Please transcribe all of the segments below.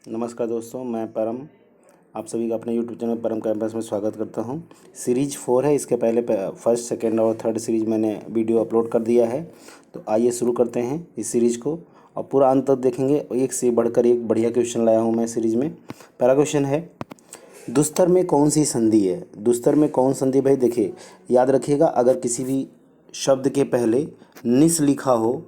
नमस्कार दोस्तों, मैं परम आप सभी का अपने यूट्यूब चैनल परम कैंपस में स्वागत करता हूं। सीरीज 4 है। इसके पहले फर्स्ट, सेकंड और थर्ड सीरीज मैंने वीडियो अपलोड कर दिया है। तो आइए शुरू करते हैं इस सीरीज को और पूरा अंत तक देखेंगे। एक से बढ़कर एक बढ़िया क्वेश्चन लाया हूँ मैं सीरीज में। पहला क्वेश्चन है, दुस्तर में कौन सी संधि है? दुस्तर में कौन संधि? भाई देखिए, याद रखिएगा, अगर किसी भी शब्द के पहले निस लिखा हो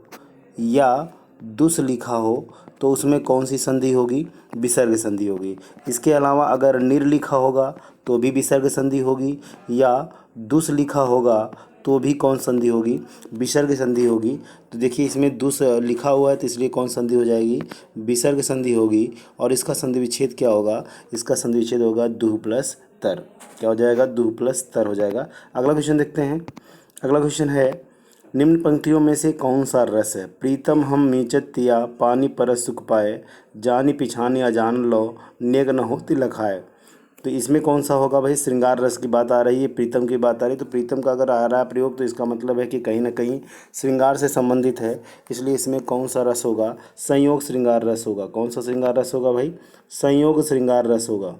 या दुस लिखा हो तो उसमें कौन सी संधि होगी? विसर्ग संधि होगी। इसके अलावा अगर निर लिखा होगा तो भी विसर्ग संधि होगी, या दुस लिखा होगा तो भी कौन संधि होगी? विसर्ग संधि होगी। तो देखिए, इसमें दुस लिखा हुआ है तो इसलिए कौन संधि हो जाएगी? विसर्ग संधि होगी। और इसका संधि विच्छेद क्या होगा? इसका संधि विच्छेद होगा दुह प्लस तर। क्या हो जाएगा? दुह प्लस तर हो जाएगा। अगला क्वेश्चन देखते हैं। अगला क्वेश्चन है, निम्न पंक्तियों में से कौन सा रस है? प्रीतम हम मीचत तिया पानी परस सुख पाए, जानी पिछानी अजान लो नेग न हो तिलक खाए। तो इसमें कौन सा होगा भाई? श्रृंगार रस की बात आ रही है, प्रीतम की बात आ रही है। तो प्रीतम का अगर आ रहा है प्रयोग तो इसका मतलब है कि कहीं ना कहीं श्रृंगार से संबंधित है। इसलिए इसमें कौन सा रस होगा? संयोग श्रृंगार रस होगा। कौन सा श्रृंगार रस होगा भाई? संयोग श्रृंगार रस होगा।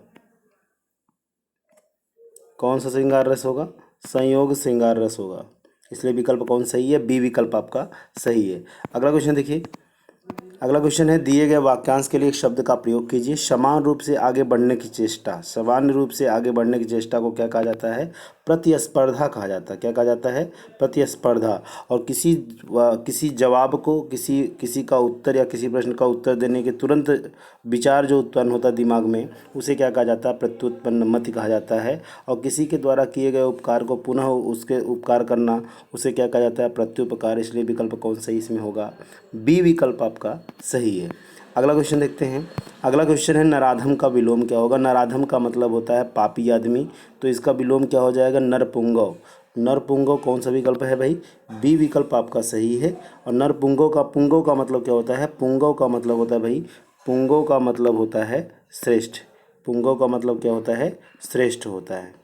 कौन सा श्रृंगार रस होगा? संयोग श्रृंगार रस होगा। इसलिए विकल्प कौन सही है? बी विकल्प आपका सही है। अगला क्वेश्चन देखिए। अगला क्वेश्चन है, दिए गए वाक्यांश के लिए एक शब्द का प्रयोग कीजिए। समान रूप से आगे बढ़ने की चेष्टा। सामान्य रूप से आगे बढ़ने की चेष्टा को क्या कहा जाता है? प्रतिस्पर्धा कहा जाता है। क्या कहा जाता है? प्रतिस्पर्धा। और किसी जवाब को, किसी का उत्तर या किसी प्रश्न का उत्तर देने के तुरंत विचार जो उत्पन्न होता है दिमाग में, उसे क्या कहा जाता है? प्रत्युत्पन्न मति कहा जाता है। और किसी के द्वारा किए गए उपकार को पुनः उसके उपकार करना, उसे क्या कहा जाता है? प्रत्युपकार। इसलिए विकल्प कौन सही इसमें होगा? बी विकल्प आपका सही है। अगला क्वेश्चन देखते हैं। अगला क्वेश्चन है, नराधम का विलोम क्या होगा? नराधम का मतलब होता है पापी आदमी। तो इसका विलोम क्या हो जाएगा? नरपुंगव। नरपुंगव कौन सा विकल्प है भाई? बी विकल्प आपका सही है। और नरपुंगव का, पुंगव का मतलब क्या होता है? पुंगव का मतलब होता है भाई, पुंगव का मतलब होता है श्रेष्ठ। पुंगव का मतलब क्या होता है? श्रेष्ठ होता है।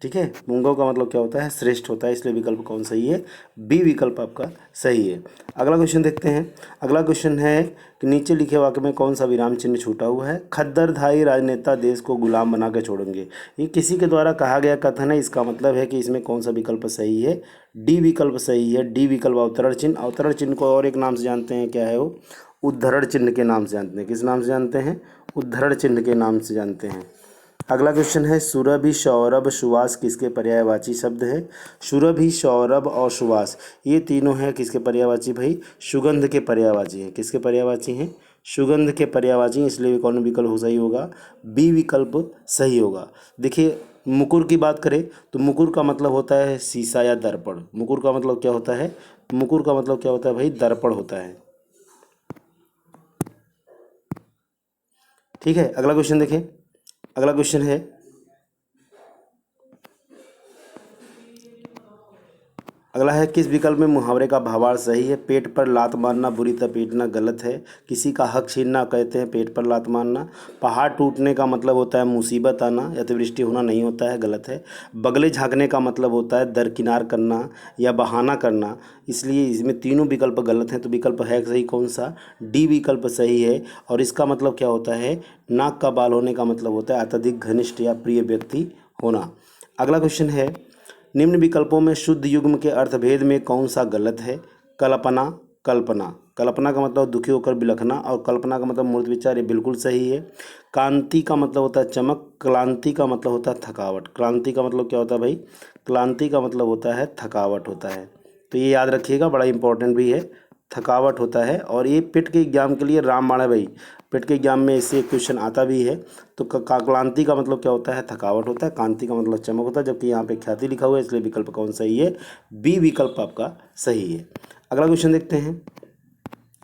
ठीक है, पुंगव का मतलब क्या होता है? श्रेष्ठ होता है। इसलिए विकल्प कौन सही है? बी विकल्प आपका सही है। अगला क्वेश्चन देखते हैं। अगला क्वेश्चन है कि नीचे लिखे वाक्य में कौन सा विराम चिन्ह छूटा हुआ है? खद्दरधारी राजनेता देश को गुलाम बना के छोड़ेंगे। ये किसी के द्वारा कहा गया कथन है। इसका मतलब है कि इसमें कौन सा विकल्प सही है? डी विकल्प सही है। डी विकल्प अवतरण चिन्ह। अवतरण चिन्ह को और एक नाम से जानते हैं, क्या है वो? उद्धरण चिन्ह के नाम से जानते हैं। किस नाम से जानते हैं? उद्धरण चिन्ह के नाम से जानते हैं। अगला क्वेश्चन है, सुरभि, सौरभ, सुवास किसके पर्यायवाची शब्द है? सुरभि, सौरभ और सुवास ये तीनों हैं किसके पर्यायवाची भाई? सुगंध के पर्यायवाची हैं। किसके पर्यायवाची हैं? सुगंध के पर्यायवाची। इसलिए कौन विकल्प हो सही होगा? बी विकल्प सही होगा। देखिए, मुकुर की बात करें तो मुकुर का मतलब होता है शीशा या दर्पण। मुकुर का मतलब क्या होता है? मुकुर का मतलब क्या होता है भाई? दर्पण होता है। ठीक है, अगला क्वेश्चन देखें। अगला क्वेश्चन है, अगला है, किस विकल्प में मुहावरे का भावार्थ सही है? पेट पर लात मारना बुरी तरह पीटना गलत है। किसी का हक छीनना कहते हैं पेट पर लात मारना। पहाड़ टूटने का मतलब होता है मुसीबत आना, अतिवृष्टि होना नहीं होता है, गलत है। बगले झाँकने का मतलब होता है दरकिनार करना या बहाना करना। इसलिए इसमें तीनों विकल्प गलत हैं। तो विकल्प है सही कौन सा? डी विकल्प सही है। और इसका मतलब क्या होता है? नाक का बाल होने का मतलब होता है अत्यधिक घनिष्ठ या प्रिय व्यक्ति होना। अगला क्वेश्चन है, निम्न विकल्पों में शुद्ध युग्म के अर्थभेद में कौन सा गलत है? कल्पना, कल्पना। कल्पना का मतलब दुखी होकर बिलखना और कल्पना का मतलब मूर्त विचार, ये बिल्कुल सही है। कांति का मतलब होता है चमक। क्लांति का मतलब होता है थकावट। क्लांति का मतलब क्या होता है भाई? क्लांति का मतलब होता है थकावट होता है। तो ये याद रखिएगा, बड़ा इंपॉर्टेंट भी है। थकावट होता है। और ये पिट के एग्जाम के लिए रामबाण है भाई। पिट के एग्जाम में इससे क्वेश्चन आता भी है। तो क्लांति का मतलब क्या होता है? थकावट होता है। कांति का मतलब चमक होता है। जबकि यहाँ पे ख्याति लिखा हुआ है, इसलिए विकल्प कौन सही है? बी विकल्प आपका सही है। अगला क्वेश्चन देखते हैं।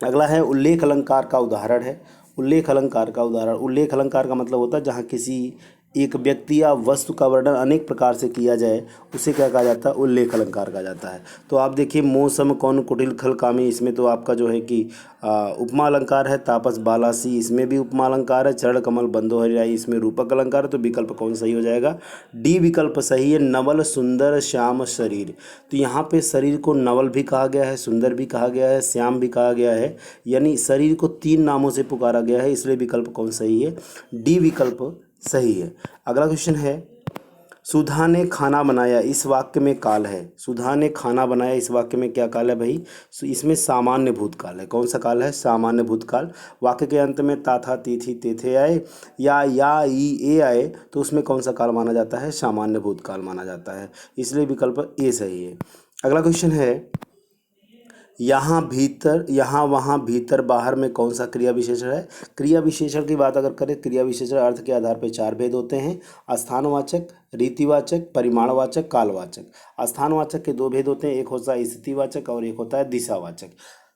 अगला है, उल्लेख अलंकार का उदाहरण है। उल्लेख अलंकार का उदाहरण। उल्लेख अलंकार का मतलब होता है जहाँ किसी एक व्यक्ति या वस्तु का वर्णन अनेक प्रकार से किया जाए उसे क्या कहा जाता है, उल्लेख अलंकार कहा जाता है। तो आप देखिए मौसम कौन कुटिल खल कामी, इसमें तो आपका जो है कि उपमा अलंकार है। तापस बालासी, इसमें भी उपमा अलंकार है। चरण कमल बंदो हरिराई, इसमें रूपक अलंकार है। तो विकल्प कौन सही हो जाएगा, डी विकल्प सही है, नवल सुंदर श्याम शरीर। तो यहाँ पे शरीर को नवल भी कहा गया है, सुंदर भी कहा गया है, श्याम भी कहा गया है, यानी शरीर को 3 नामों से पुकारा गया है, इसलिए विकल्प कौन सही है, डी विकल्प सही है। अगला क्वेश्चन है, सुधा ने खाना बनाया, इस वाक्य में काल है। सुधा ने खाना बनाया, इस वाक्य में क्या काल है भाई, इसमें सामान्य भूतकाल है। कौन सा काल है, सामान्य भूतकाल। वाक्य के अंत में ता था ती थी ते थे आए या ई ए आए तो उसमें कौन सा काल माना जाता है, सामान्य भूतकाल माना जाता है, इसलिए विकल्प ए सही है। अगला क्वेश्चन है, यहाँ भीतर यहाँ वहाँ भीतर बाहर में कौन सा क्रिया विशेषण है। क्रिया विशेषण की बात अगर करें, क्रिया विशेषण अर्थ के आधार पर 4 भेद होते हैं, स्थानवाचक, रीतिवाचक, परिमाणवाचक, कालवाचक। स्थानवाचक के 2 भेद होते हैं, एक होता है स्थितिवाचक और एक होता है दिशावाचक।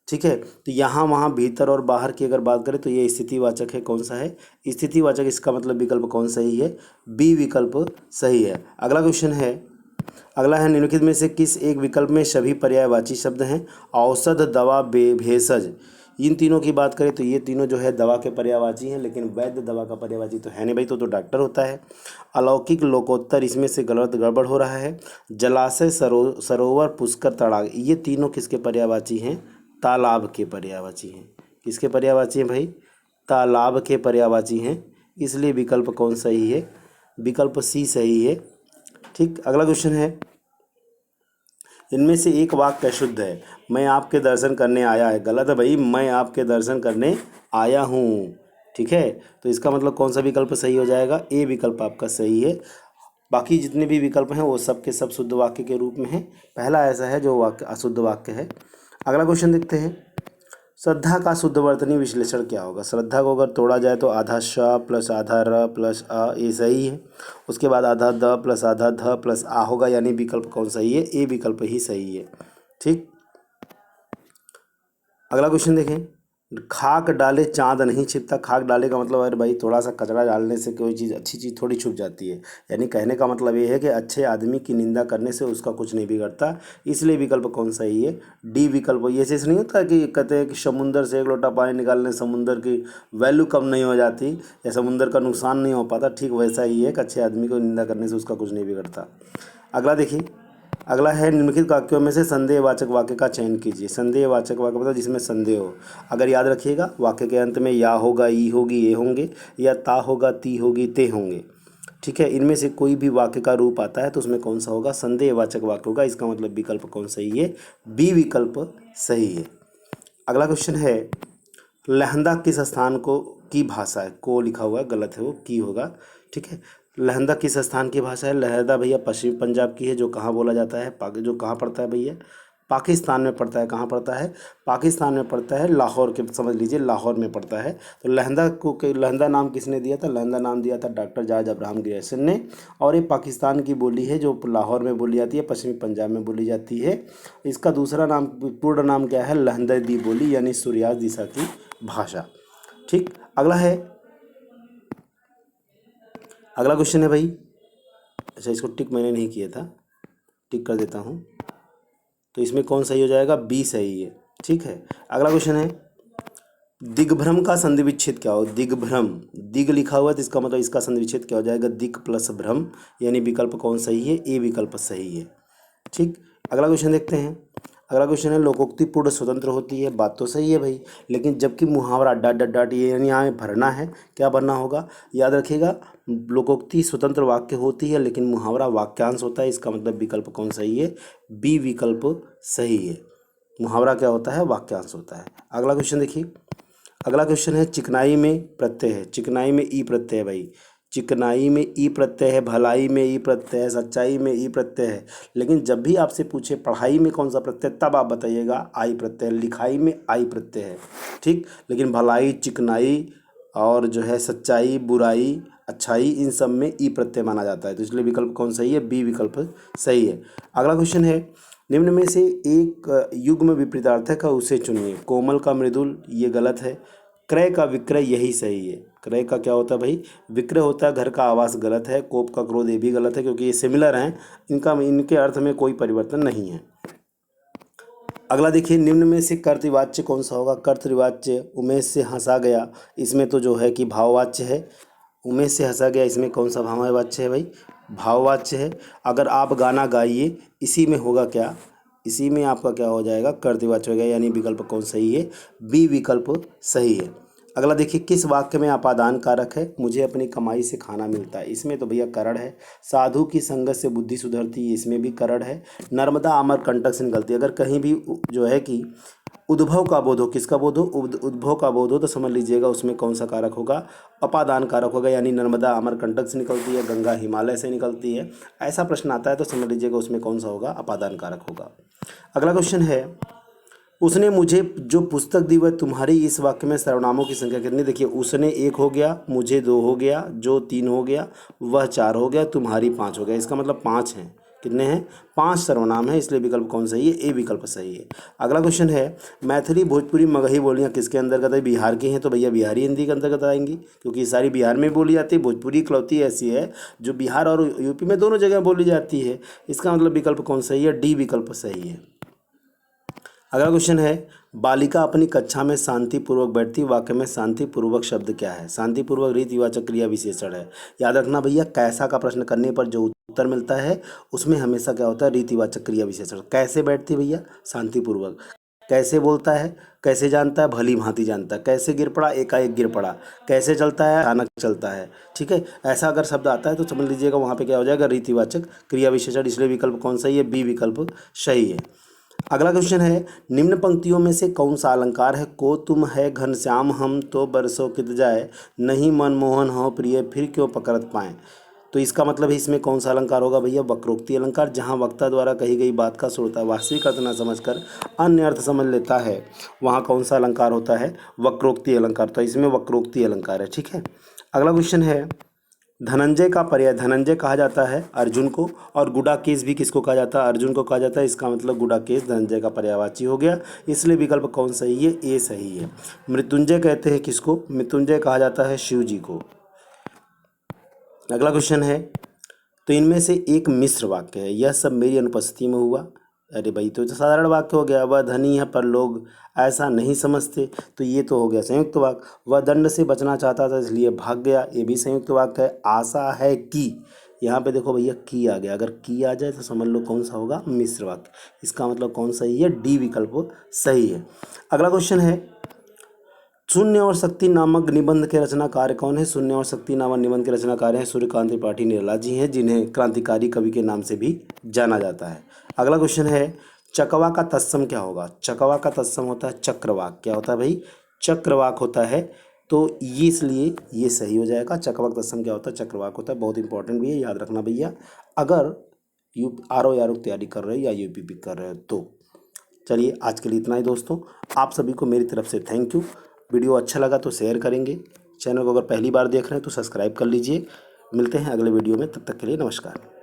ठीक है, तो यहाँ वहाँ भीतर और बाहर की अगर बात करें तो ये स्थितिवाचक है। कौन सा है, स्थितिवाचक, इसका मतलब विकल्प कौन सही है, बी विकल्प सही है। अगला क्वेश्चन है, अगला है, निम्नलिखित में से किस एक विकल्प में सभी पर्यायवाची शब्द हैं। औषध, दवा, भेषज, इन तीनों की बात करें तो ये तीनों जो है दवा के पर्यायवाची हैं, लेकिन वैद्य दवा का पर्यायवाची तो है नहीं भाई, तो डॉक्टर होता है। अलौकिक, लोकोत्तर, इसमें से गड़बड़ हो रहा है। जलाशय, सरोवर, पुष्कर, तड़ाग, ये तीनों किसके पर्यायवाची हैं, तालाब के पर्यायवाची हैं। किसके पर्यायवाची हैं भाई, तालाब के पर्यायवाची हैं, इसलिए विकल्प कौन सही है, विकल्प सी सही है। ठीक, अगला क्वेश्चन है, इनमें से एक वाक्य अशुद्ध है। मैं आपके दर्शन करने आया है, गलत है भाई, मैं आपके दर्शन करने आया हूँ। ठीक है, तो इसका मतलब कौन सा विकल्प सही हो जाएगा, ए विकल्प आपका सही है। बाकी जितने भी विकल्प हैं वो सब के सब शुद्ध वाक्य के रूप में हैं। पहला ऐसा है जो वाक्य अशुद्ध वाक्य है। अगला क्वेश्चन देखते हैं, श्रद्धा का शुद्धवर्तनी विश्लेषण क्या होगा। श्रद्धा को अगर तोड़ा जाए तो आधा श प्लस आधा र प्लस अ, ये सही है। उसके बाद आधा द प्लस आधा ध प्लस आ होगा, यानी विकल्प कौन सही है, ए विकल्प ही सही है। ठीक, अगला क्वेश्चन देखें, खाक डाले चाँद नहीं छिपता। खाक डाले का मतलब अरे भाई थोड़ा सा कचरा डालने से कोई चीज़, अच्छी चीज़ थोड़ी छुप जाती है, यानी कहने का मतलब ये है कि अच्छे आदमी की निंदा करने से उसका कुछ नहीं बिगड़ता, इसलिए विकल्प कौन सही है, डी विकल्प। ये चीज़ नहीं होता कि कहते हैं कि समुंदर से 1 लोटा पानी निकालने समुंदर की वैल्यू कम नहीं हो जाती या समुंदर का नुकसान नहीं हो पाता, ठीक वैसा ही है कि अच्छे आदमी को निंदा करने से उसका कुछ नहीं बिगड़ता। अगला देखिए, अगला है, निम्नलिखित वाक्यों में से संदेहवाचक वाक्य का चयन कीजिए। संदेहवाचक वाक्य मतलब जिसमें संदेह हो। अगर याद रखिएगा, वाक्य के अंत में या होगा, ई होगी, ये होंगे, या ता होगा, ती होगी, ते होंगे। ठीक है, इनमें से कोई भी वाक्य का रूप आता है तो उसमें कौन सा होगा, संदेहवाचक वाक्य होगा। इसका मतलब विकल्प कौन सही है, बी विकल्प सही है। अगला क्वेश्चन है, लहंदा किस स्थान को की भाषा है। को लिखा हुआ है, गलत है, वो की होगा। ठीक है, लहंदा किस स्थान की भाषा है। लहंदा भैया पश्चिमी पंजाब की है, जो कहाँ बोला जाता है, जो कहाँ पड़ता है भैया, पाकिस्तान में पड़ता है। कहाँ पड़ता है, पाकिस्तान में पड़ता है, लाहौर के, समझ लीजिए लाहौर में पड़ता है। तो लहंदा को लहंदा नाम किसने दिया था, लहंदा नाम दिया था डॉक्टर जॉर्ज अब्राहम ग्रियर्सन ने। और ये पाकिस्तान की बोली है जो लाहौर में बोली जाती है, पश्चिमी पंजाब में बोली जाती है। इसका दूसरा नाम, पूर्ण नाम क्या है, लहंददी बोली, यानी सूर्यास्त दिशा की भाषा। ठीक, अगला है, अगला क्वेश्चन है भाई, अच्छा इसको टिक मैंने नहीं किया था, टिक कर देता हूँ, तो इसमें कौन सही हो जाएगा, बी सही है। ठीक है, अगला क्वेश्चन है, दिग्भ्रम का संधि विच्छेद क्या हो। दिग्भ्रम, दिग लिखा हुआ है तो इसका मतलब इसका संधि विच्छेद क्या हो जाएगा, दिक प्लस भ्रम, यानी विकल्प कौन सही है, ए विकल्प सही है। ठीक, अगला क्वेश्चन देखते हैं। अगला क्वेश्चन है, लोकोक्ति पूर्ण स्वतंत्र होती है। बात तो सही है भाई, लेकिन जबकि मुहावरा डॉट डॉट डॉट ये यानी यहाँ भरना है, क्या भरना होगा, याद रखिएगा, लोकोक्ति स्वतंत्र वाक्य होती है लेकिन मुहावरा वाक्यांश होता है। इसका मतलब विकल्प कौन सही है, बी विकल्प सही है। मुहावरा क्या होता है, वाक्यांश होता है। अगला क्वेश्चन देखिए, अगला क्वेश्चन है, चिकनाई में प्रत्यय है। चिकनाई में ई प्रत्यय है भाई, चिकनाई में ई प्रत्यय है, भलाई में ई प्रत्यय है, सच्चाई में ई प्रत्यय है। लेकिन जब भी आपसे पूछे पढ़ाई में कौन सा प्रत्यय, तब आप बताइएगा आई प्रत्यय, लिखाई में आई प्रत्यय है। ठीक, लेकिन भलाई, चिकनाई और जो है सच्चाई, बुराई, अच्छाई, इन सब में ई प्रत्यय माना जाता है। तो इसलिए विकल्प कौन सही है, बी विकल्प सही है। अगला क्वेश्चन है, निम्न में से एक युग्म विपरीतार्थक है, उसे चुनिए। कोमल का मृदुल, ये गलत है। क्रय का विक्रय यही सही है। क्रय का क्या होता है भाई, विक्रय होता है, घर का आवास गलत है, कोप का क्रोध ये भी गलत है क्योंकि ये सिमिलर हैं, इनके अर्थ में कोई परिवर्तन नहीं है। अगला देखिए, निम्न में से कर्तृवाच्य कौन सा होगा। कर्तृवाच्य उमेश से हंसा गया, इसमें तो जो है कि भाववाच्य है। उमेश से हंसा गया, इसमें कौन सा भाववाच्य है भाई, भाववाच्य है। अगर आप गाना गाइए, इसी में होगा क्या, इसी में आपका क्या हो जाएगा, कर्तृवाच्य हो गया, यानी विकल्प कौन सही है, बी विकल्प सही है। अगला देखिए, किस वाक्य में अपादान कारक है, मुझे अपनी कमाई से खाना मिलता है, इसमें तो भैया करण है। साधु की संगत से बुद्धि सुधरती है, इसमें भी करण है। नर्मदा अमर कंटक से निकलती है, अगर कहीं भी जो है कि उद्भव का बोध हो, किसका बोध हो, उद्भव का बोध हो, तो समझ लीजिएगा उसमें कौन सा कारक होगा, अपादान कारक होगा, यानी नर्मदा अमरकंटक से निकलती है, गंगा हिमालय से निकलती है, ऐसा प्रश्न आता है तो समझ लीजिएगा उसमें कौन सा होगा, अपादान कारक होगा। अगला क्वेश्चन है, उसने मुझे जो पुस्तक दी वह तुम्हारी, इस वाक्य में सर्वनामों की संख्या कितनी। देखिए, उसने 1 हो गया, मुझे 2 हो गया, जो 3 हो गया, वह 4 हो गया, तुम्हारी 5 हो गया, इसका मतलब 5 हैं। कितने हैं, 5 सर्वनाम है, इसलिए विकल्प कौन सही है, ए विकल्प सही है। अगला क्वेश्चन है, मैथिली भोजपुरी मगही बोलियाँ किसके अंतर्गत है, बिहार की हैं, तो भैया बिहारी हिंदी के अंतर्गत आएंगी, क्योंकि ये सारी बिहार में बोली जाती है। भोजपुरी इकलौती ऐसी है जो बिहार और यूपी में दोनों जगह बोली जाती है, इसका मतलब विकल्प कौन सही है, डी विकल्प सही है। अगला क्वेश्चन है, बालिका अपनी कक्षा में शांतिपूर्वक बैठती, वाक्य में शांतिपूर्वक शब्द क्या है। शांतिपूर्वक रीतिवाचक क्रिया विशेषण है, याद रखना भैया, कैसा का प्रश्न करने पर जो उत्तर मिलता है उसमें हमेशा क्या होता है, रीतिवाचक क्रिया विशेषण। कैसे बैठती भैया, शांतिपूर्वक। कैसे बोलता है, कैसे जानता है, भली भांति जानता है। कैसे गिर पड़ा, एकाएक गिर पड़ा। कैसे चलता है, अचानक चलता है। ठीक है, ऐसा अगर शब्द आता है तो समझ लीजिएगा वहाँ पे क्या हो जाएगा, रीतिवाचक क्रिया विशेषण, इसलिए विकल्प कौन सही है, बी विकल्प सही है। अगला क्वेश्चन है, निम्न पंक्तियों में से कौन सा अलंकार है, को तुम है घनश्याम हम तो बरसों कित जाए, नहीं मनमोहन हो प्रिय फिर क्यों पकड़त पाएं। तो इसका मतलब है इसमें कौन सा अलंकार होगा भैया, वक्रोक्ति अलंकार। जहाँ वक्ता द्वारा कही गई बात का श्रोता वास्तविक अर्थ न समझकर अन्य अर्थ समझ लेता है, वहाँ कौन सा अलंकार होता है, वक्रोक्ति अलंकार। तो इसमें वक्रोक्ति अलंकार है। ठीक है, अगला क्वेश्चन है, धनंजय का पर्याय, धनंजय कहा जाता है अर्जुन को, और गुडाकेश भी किसको कहा जाता है, अर्जुन को कहा जाता है। इसका मतलब गुडाकेश धनंजय का पर्यायवाची हो गया, इसलिए विकल्प कौन सही है, ए सही है। मृत्युंजय कहते हैं किसको, मृत्युंजय कहा जाता है शिव जी को। अगला क्वेश्चन है, तो इनमें से एक मिश्र वाक्य है, यह सब मेरी अनुपस्थिति में हुआ। अरे भाई, तो साधारण वाक्य हो गया, वह धनी है पर लोग ऐसा नहीं समझते, तो ये तो हो गया संयुक्त वाक्य। वह दंड से बचना चाहता था इसलिए भाग गया, ये भी संयुक्त वाक्य है। आशा है कि, यहाँ पे देखो भैया की आ गया, अगर की आ जाए तो समझ लो कौन सा होगा, मिश्र वाक्य। इसका मतलब कौन सही है, डी विकल्प सही है। अगला क्वेश्चन है, शून्य और शक्ति नामक निबंध के रचनाकार कौन है। शून्य और शक्ति नामक निबंध के रचनाकार हैं सूर्यकांत त्रिपाठी निराला जी हैं, जिन्हें क्रांतिकारी कवि के नाम से भी जाना जाता है। अगला क्वेश्चन है, चकवा का तत्सम क्या होगा। चकवा का तत्सम होता है चक्रवाक। क्या होता है भाई, चक्रवाक होता है, तो ये इसलिए ये सही हो जाएगा। चकवा का तत्सम क्या होता है, चक्रवाक होता है। बहुत इंपॉर्टेंट भी है, याद रखना भैया, अगर आर ओ तैयारी कर रहे हो या यूपीपी कर रहे हो तो। चलिए, आज के लिए इतना ही दोस्तों, आप सभी को मेरी तरफ से थैंक यू। वीडियो अच्छा लगा तो शेयर करेंगे, चैनल को अगर पहली बार देख रहे हैं तो सब्सक्राइब कर लीजिए। मिलते हैं अगले वीडियो में, तब तक के लिए नमस्कार।